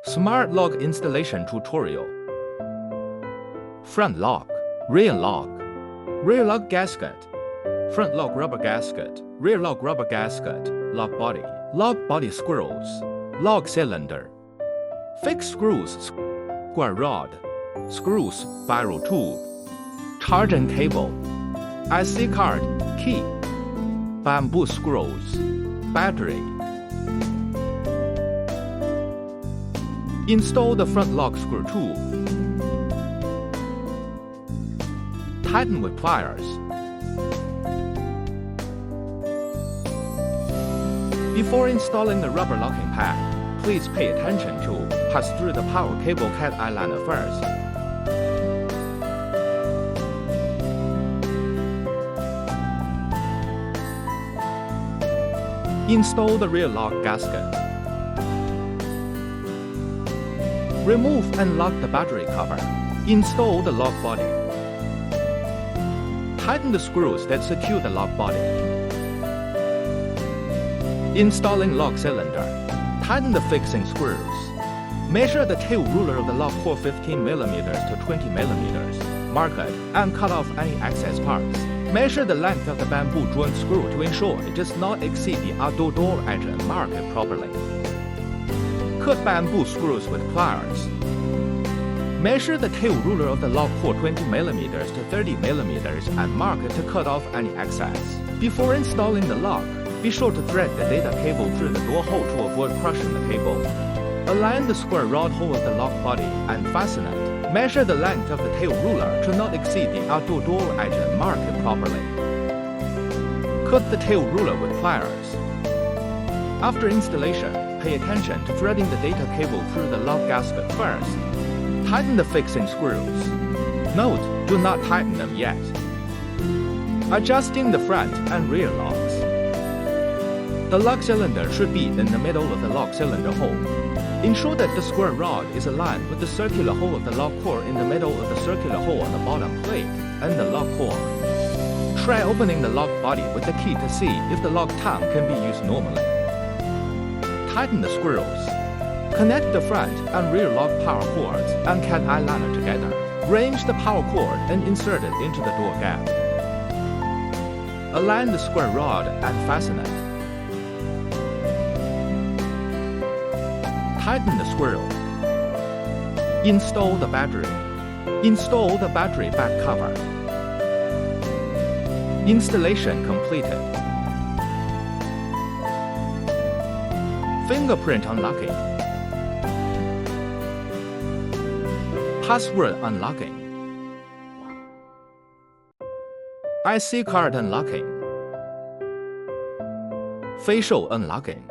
Smart lock installation tutorial. Front lock, rear lock, rear lock gasket, front lock rubber gasket, rear lock rubber gasket, lock body screws, lock cylinder, fixed screws, square rod, screws, spiral tube, charging cable, IC card, key, bamboo screws, battery. Install the front lock screw tube. Tighten with pliers. Before installing the rubber locking pad, please pay attention to pass through the power cable cat eyeliner first. Install the rear lock gasket. Remove and lock the battery cover. Install the lock body. Tighten the screws that secure the lock body. Installing lock cylinder. Tighten the fixing screws. Measure the tail ruler of the lock core 15 mm to 20 mm. Mark it and cut off any excess parts. Measure the length of the bamboo joint screw to ensure it does not exceed the outdoor door edge and mark it properly. Cut bamboo screws with pliers. Measure the tail ruler of the lock core 20 mm to 30 mm and mark it to cut off any excess. Before installing the lock, be sure to thread the data cable through the door hole to avoid crushing the cable. Align the square rod hole of the lock body and fasten it. Measure the length of the tail ruler to not exceed the outdoor door edge and mark it properly. Cut the tail ruler with pliers. After installation, pay attention to threading the data cable through the lock gasket first. Tighten the fixing screws. Note, do not tighten them yet. Adjusting the front and rear locks. The lock cylinder should be in the middle of the lock cylinder hole. Ensure that the square rod is aligned with the circular hole of the lock core in the middle of the circular hole on the bottom plate and the lock core. Try opening the lock body with the key to see if the lock tongue can be used normally. Tighten the screws. Connect the front and rear lock power cords and cat eyeliner together. Range the power cord and insert it into the door gap. Align the square rod and fasten it. Tighten the screw. Install the battery. Install the battery back cover. Installation completed. Fingerprint unlocking. Password unlocking. IC card unlocking. Facial unlocking.